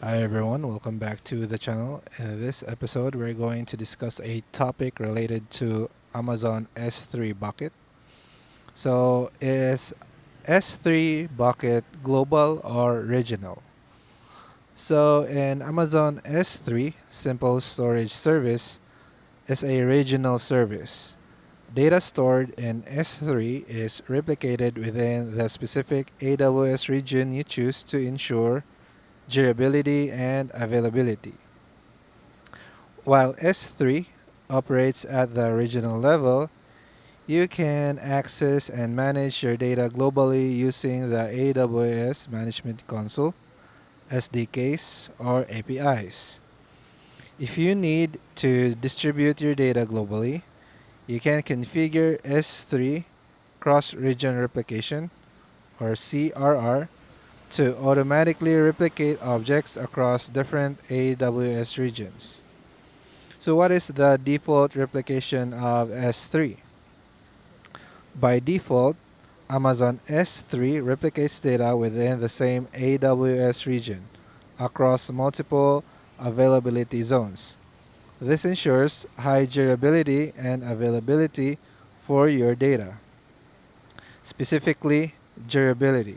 Hi everyone, welcome back to the channel. In this episode, we're going to discuss a topic related to Amazon S3 bucket. So, is S3 bucket global or regional? So, in Amazon S3, simple storage service is a regional service. Data stored in S3 is replicated within the specific AWS region you choose to ensure durability and availability. While S3 operates at the regional level, you can access and manage your data globally using the AWS Management Console, SDKs, or APIs. If you need to distribute your data globally, you can configure S3 cross-region replication, or CRR, to automatically replicate objects across different AWS regions. So what is the default replication of S3? By default, Amazon S3 replicates data within the same AWS region across multiple availability zones. This ensures high durability and availability for your data. Specifically, durability.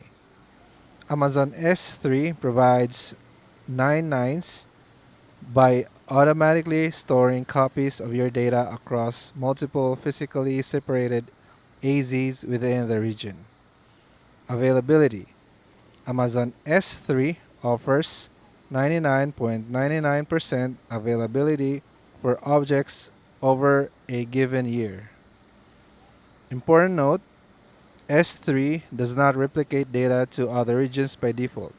Amazon S3 provides 9 nines by automatically storing copies of your data across multiple physically separated AZs within the region. Availability. Amazon S3 offers 99.99% availability for objects over a given year. Important note, S3 does not replicate data to other regions by default.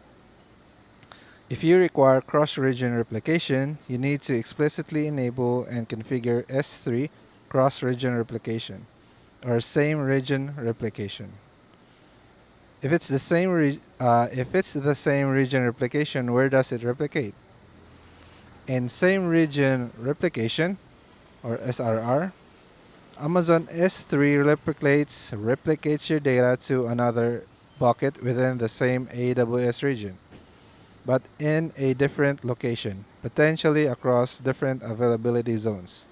If you require cross-region replication, you need to explicitly enable and configure S3 cross-region replication or same region replication. If it's the same region replication, where does it replicate? In same region replication or SRR, Amazon S3 replicates your data to another bucket within the same AWS region, but in a different location, potentially across different availability zones.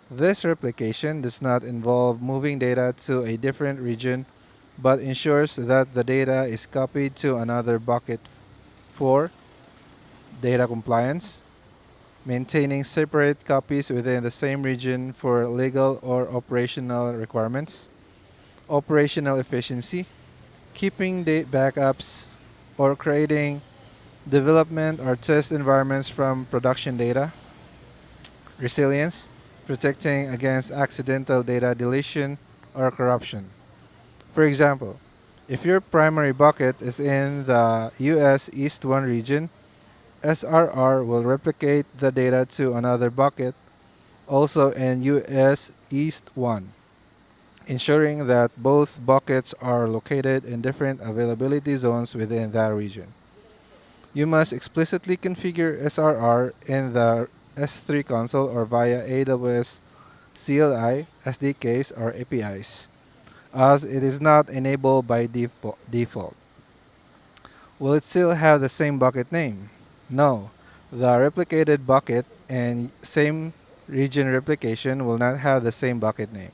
This replication does not involve moving data to a different region, but ensures that the data is copied to another bucket for data compliance, maintaining separate copies within the same region for legal or operational requirements, operational efficiency, keeping backups, or creating development or test environments from production data, resilience, protecting against accidental data deletion or corruption. For example, if your primary bucket is in the US East 1 region, SRR will replicate the data to another bucket also in US East 1, ensuring that both buckets are located in different availability zones within that region. You must explicitly configure SRR in the S3 console or via AWS CLI, SDKs, or APIs, as it is not enabled by default. Will it still have the same bucket name? No. The replicated bucket and same region replication will not have the same bucket name.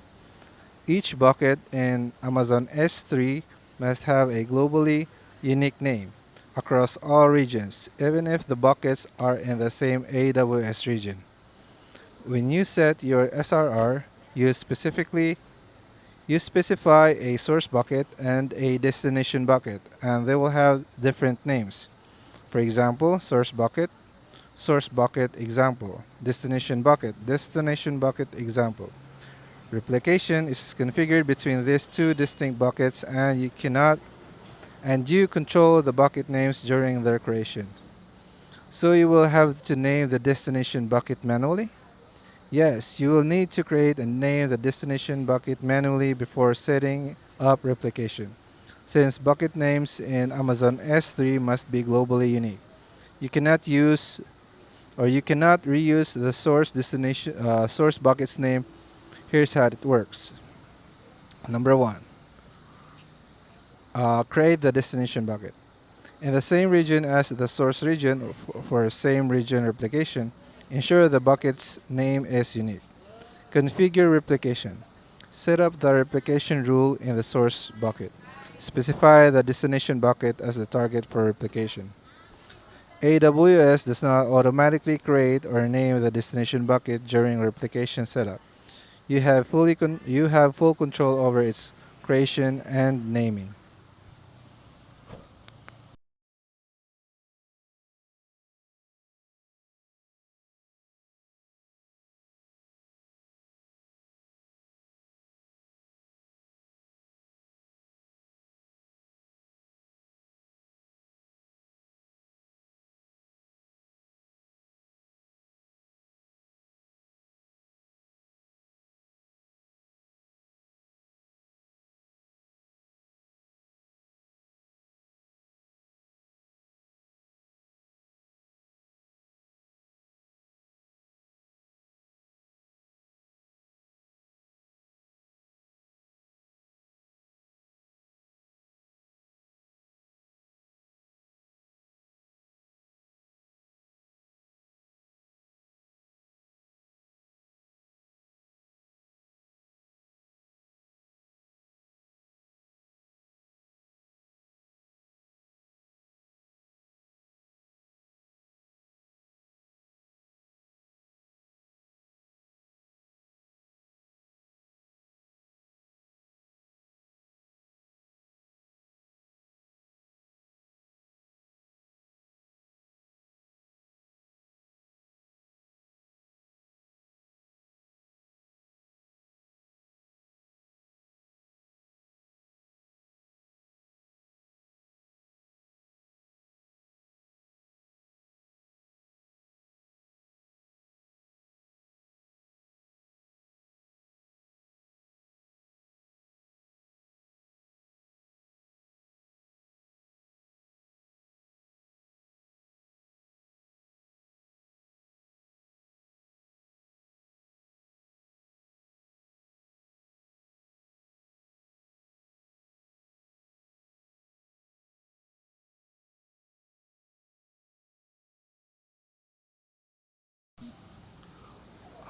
Each bucket in Amazon S3 must have a globally unique name across all regions, even if the buckets are in the same AWS region. When you set your SRR, you specify a source bucket and a destination bucket, and they will have different names. For example, source bucket example, destination bucket example. Replication is configured between these two distinct buckets, and you control the bucket names during their creation. So you will have to name the destination bucket manually. Yes, you will need to create and name the destination bucket manually before setting up replication, since bucket names in Amazon S3 must be globally unique. You cannot use you cannot reuse the source bucket's name. Here's how it works. Number one, create the destination bucket. In the same region as the source region for same region replication, ensure the bucket's name is unique. Configure replication. Set up the replication rule in the source bucket. Specify the destination bucket as the target for replication. AWS does not automatically create or name the destination bucket during replication setup. You have full control over its creation and naming.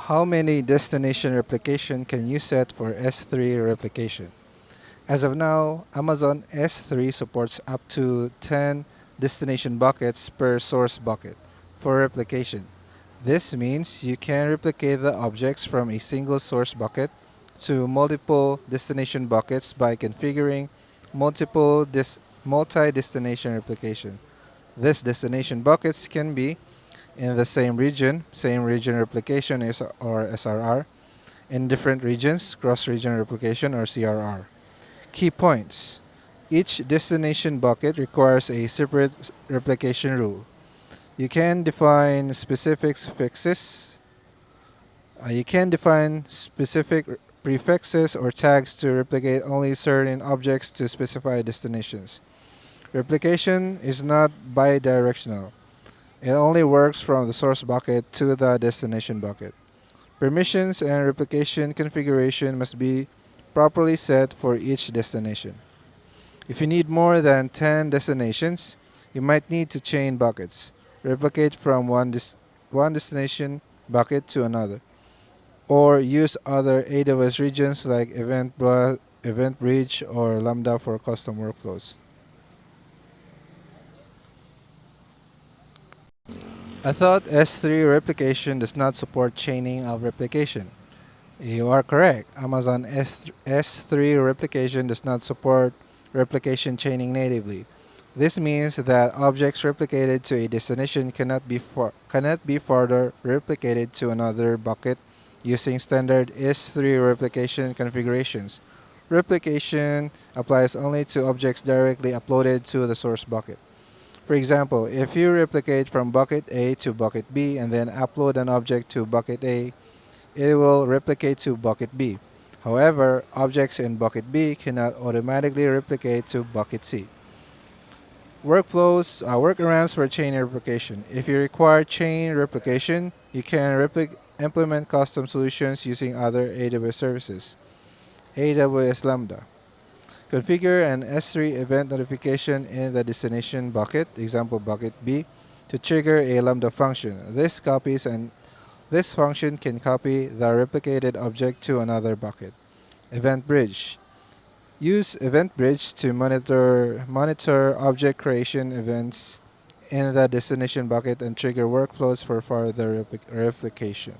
How many destination replication can you set for S3 replication? As of now, Amazon S3 supports up to 10 destination buckets per source bucket for replication. This means you can replicate the objects from a single source bucket to multiple destination buckets by configuring multi-destination replication. These destination buckets can be in the same region replication or SRR, in different regions, cross-region replication or CRR. Key points. Each destination bucket requires a separate replication rule. You can define specific fixes. You can define specific prefixes or tags to replicate only certain objects to specify destinations. Replication is not bidirectional. It only works from the source bucket to the destination bucket. Permissions and replication configuration must be properly set for each destination. If you need more than 10 destinations, you might need to chain buckets, replicate from one destination bucket to another, or use other AWS regions like Event Bridge or Lambda for custom workflows. I thought S3 replication does not support chaining of replication. You are correct. Amazon S3 replication does not support replication chaining natively. This means that objects replicated to a destination cannot be further replicated to another bucket using standard S3 replication configurations. Replication applies only to objects directly uploaded to the source bucket. For example, if you replicate from bucket A to bucket B and then upload an object to bucket A, it will replicate to bucket B. However, objects in bucket B cannot automatically replicate to bucket C. Workarounds for chain replication. If you require chain replication, you can implement custom solutions using other AWS services. AWS Lambda. Configure an S3 event notification in the destination bucket, example bucket B, to trigger a Lambda function. This function can copy the replicated object to another bucket. Event bridge. Use event bridge to monitor object creation events in the destination bucket and trigger workflows for further replication.